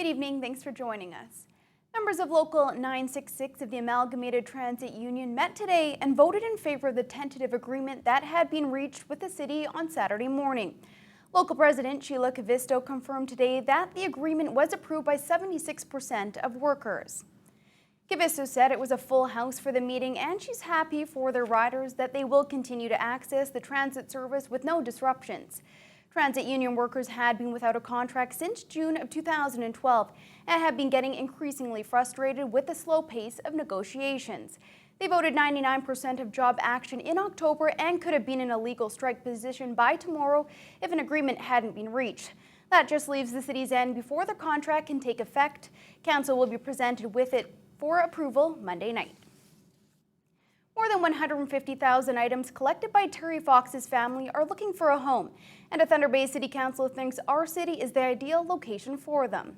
Good evening, thanks for joining us. Members of Local 966 of the Amalgamated Transit Union met today and voted in favor of the tentative agreement that had been reached with the city on Saturday morning. Local President Sheila Cavisto confirmed today that the agreement was approved by 76% of workers. Cavisto said it was a full house for the meeting and she's happy for their riders that they will continue to access the transit service with no disruptions. Transit union workers had been without a contract since June of 2012 and have been getting increasingly frustrated with the slow pace of negotiations. They voted 99% of job action in October and could have been in a legal strike position by tomorrow if an agreement hadn't been reached. That just leaves the city's end before the contract can take effect. Council will be presented with it for approval Monday night. More than 150,000 items collected by Terry Fox's family are looking for a home, and a Thunder Bay City Council thinks our city is the ideal location for them.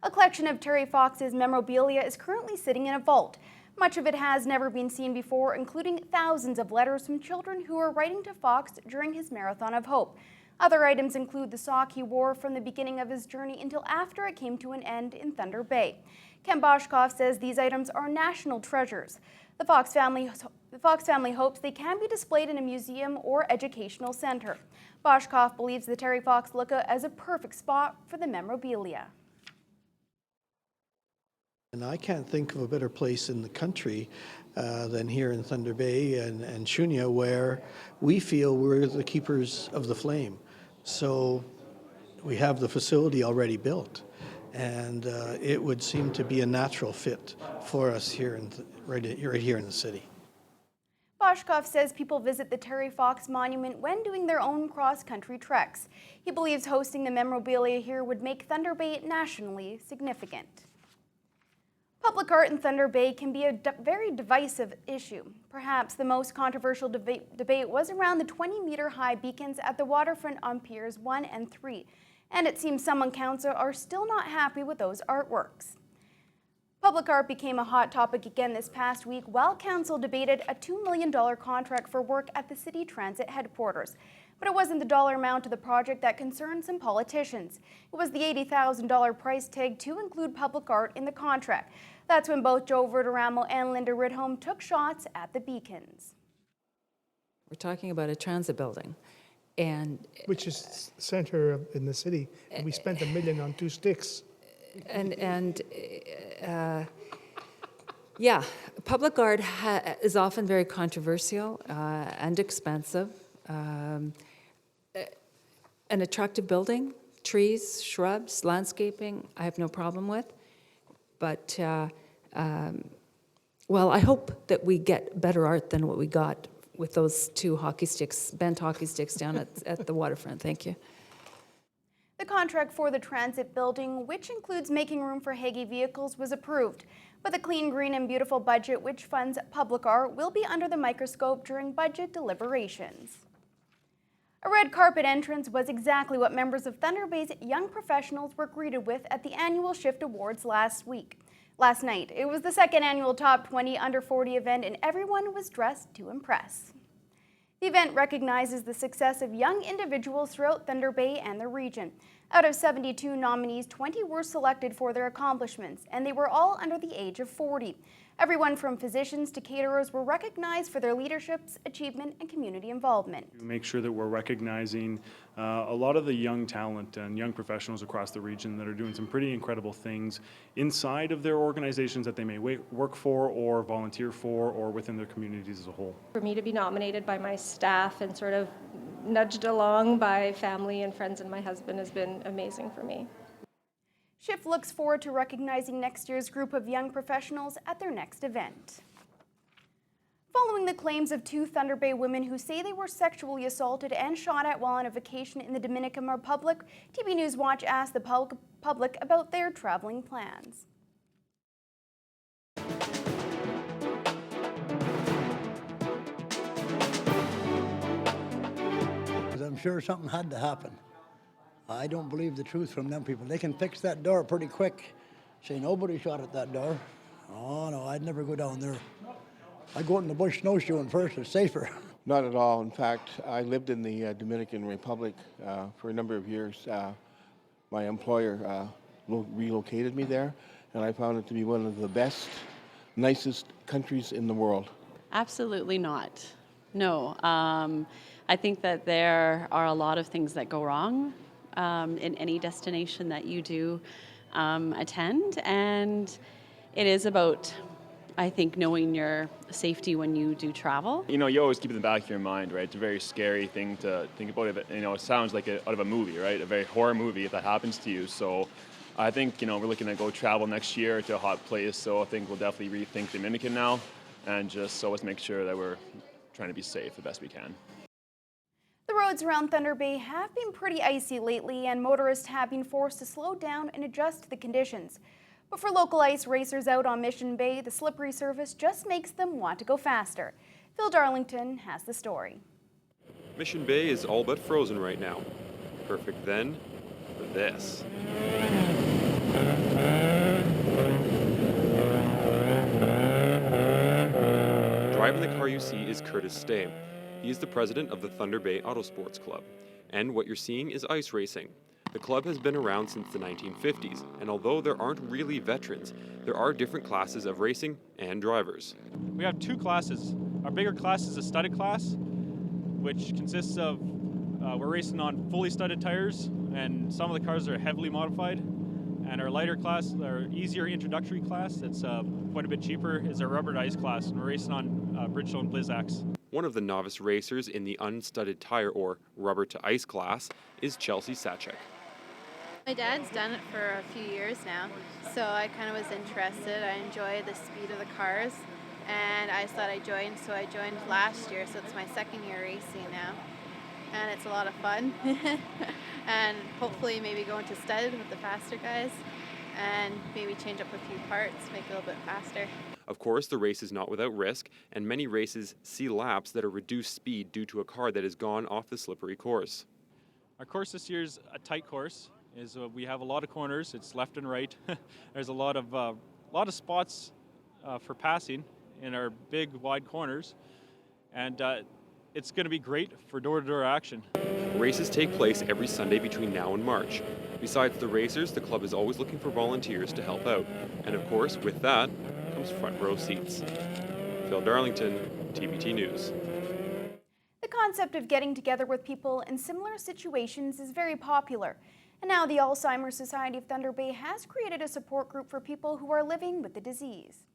A collection of Terry Fox's memorabilia is currently sitting in a vault. Much of it has never been seen before, including thousands of letters from children who are writing to Fox during his Marathon of Hope. Other items include the sock he wore from the beginning of his journey until after it came to an end in Thunder Bay. Ken Boshkoff says these items are national treasures. The Fox family hopes they can be displayed in a museum or educational center. Boshkoff believes the Terry Fox lookout as a perfect spot for the memorabilia. And I can't think of a better place in the country than here in Thunder Bay and Shunya, where we feel we're the keepers of the flame. So we have the facility already built, and it would seem to be a natural fit for us here right here in the city. Boshkoff says people visit the Terry Fox Monument when doing their own cross-country treks. He believes hosting the memorabilia here would make Thunder Bay nationally significant. Public art in Thunder Bay can be a very divisive issue. Perhaps the most controversial debate was around the 20-meter-high beacons at the waterfront on Piers 1 and 3, and it seems some on council are still not happy with those artworks. Public art became a hot topic again this past week while council debated a $2 million contract for work at the city transit headquarters. But it wasn't the dollar amount of the project that concerned some politicians. It was the $80,000 price tag to include public art in the contract. That's when both Joe Verderamo and Linda Ridholm took shots at the beacons. We're talking about a transit building, and which is center in the city, and we spent $1 million on 2 sticks. Yeah, public art is often very controversial and expensive. An attractive building, trees, shrubs, landscaping, I have no problem with. But, well, I hope that we get better art than what we got with those 2 hockey sticks, bent hockey sticks down at the waterfront. Thank you. The contract for the transit building, which includes making room for Hagee vehicles, was approved. But the Clean, Green and Beautiful budget, which funds public art, will be under the microscope during budget deliberations. A red carpet entrance was exactly what members of Thunder Bay's young professionals were greeted with at the annual Shift Awards last night. It was the second annual Top 20 Under 40 event, and everyone was dressed to impress. The event recognizes the success of young individuals throughout Thunder Bay and the region. Out of 72 nominees, 20 were selected for their accomplishments, and they were all under the age of 40. Everyone from physicians to caterers were recognized for their leadership, achievement, and community involvement. Make sure that we're recognizing a lot of the young talent and young professionals across the region that are doing some pretty incredible things inside of their organizations that they may work for or volunteer for or within their communities as a whole. For me to be nominated by my staff and sort of nudged along by family and friends and my husband has been amazing for me. Shift looks forward to recognizing next year's group of young professionals at their next event. Following the claims of 2 Thunder Bay women who say they were sexually assaulted and shot at while on a vacation in the Dominican Republic, TBT News Watch asked the public about their traveling plans. I'm sure something had to happen. I don't believe the truth from them people. They can fix that door pretty quick. Say nobody shot at that door. Oh no, I'd never go down there. I'd go out in the bush snowshoeing first, it's safer. Not at all. In fact, I lived in the Dominican Republic for a number of years. My employer relocated me there, and I found it to be one of the best, nicest countries in the world. Absolutely not. No. I think that there are a lot of things that go wrong in any destination that you do attend, and it is about, I think, knowing your safety when you do travel. You know, you always keep it in the back of your mind, right? It's a very scary thing to think about. You know, it sounds like out of a movie, right? A very horror movie if that happens to you. So I think, you know, we're looking to go travel next year to a hot place. So I think we'll definitely rethink Dominican now and just always make sure that we're trying to be safe the best we can. The roads around Thunder Bay have been pretty icy lately, and motorists have been forced to slow down and adjust to the conditions. But for local ice racers out on Mission Bay, the slippery surface just makes them want to go faster. Phil Darlington has the story. Mission Bay is all but frozen right now. Perfect then for this. Driving the car you see is Curtis Stay. He is the president of the Thunder Bay Autosports Club. And what you're seeing is ice racing. The club has been around since the 1950s, and although there aren't really veterans, there are different classes of racing and drivers. We have two classes. Our bigger class is a studded class, which consists of, we're racing on fully studded tires, and some of the cars are heavily modified. And our lighter class, our easier introductory class, that's quite a bit cheaper, is our rubbered ice class, and we're racing on Bridgestone Blizzaks. One of the novice racers in the unstudded tire or rubber to ice class is Chelsea Sachek. My dad's done it for a few years now, so I kind of was interested. I enjoy the speed of the cars, and I just thought I'd join, so I joined last year, so it's my second year racing now, and it's a lot of fun. And hopefully maybe go into studded with the faster guys, and maybe change up a few parts, make it a little bit faster. Of course, the race is not without risk, and many races see laps that are reduced speed due to a car that has gone off the slippery course. Our course this year is a tight course. We have a lot of corners. It's left and right. There's a lot of spots for passing in our big wide corners, and it's going to be great for door-to-door action. Races take place every Sunday between now and March. Besides the racers, the club is always looking for volunteers to help out, and of course, with that comes front row seats. Phil Darlington, TBT News. The concept of getting together with people in similar situations is very popular. And now the Alzheimer's Society of Thunder Bay has created a support group for people who are living with the disease.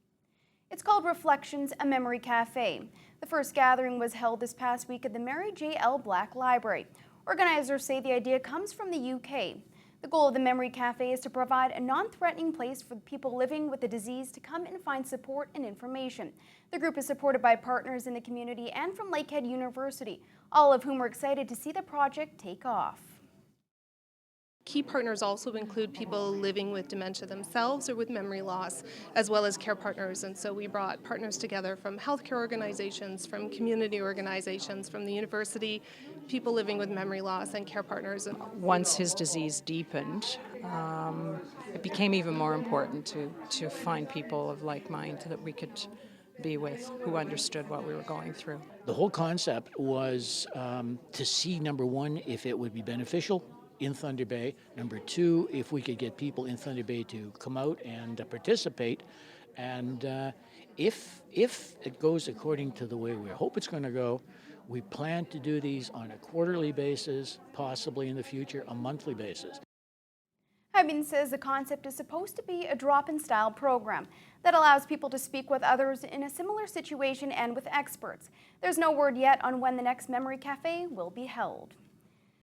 It's called Reflections, a Memory Cafe. The first gathering was held this past week at the Mary J. L. Black Library. Organizers say the idea comes from the UK. The goal of the Memory Cafe is to provide a non-threatening place for people living with the disease to come and find support and information. The group is supported by partners in the community and from Lakehead University, all of whom are excited to see the project take off. Key partners also include people living with dementia themselves or with memory loss, as well as care partners. And so we brought partners together from healthcare organizations, from community organizations, from the university, people living with memory loss, and care partners. Once his disease deepened, it became even more important to find people of like mind that we could be with, who understood what we were going through. The whole concept was to see, number one, if it would be beneficial in Thunder Bay. Number two, if we could get people in Thunder Bay to come out and participate. And if it goes according to the way we hope it's going to go, we plan to do these on a quarterly basis, possibly in the future a monthly basis. Hyben says the concept is supposed to be a drop-in style program that allows people to speak with others in a similar situation and with experts. There's no word yet on when the next Memory Cafe will be held.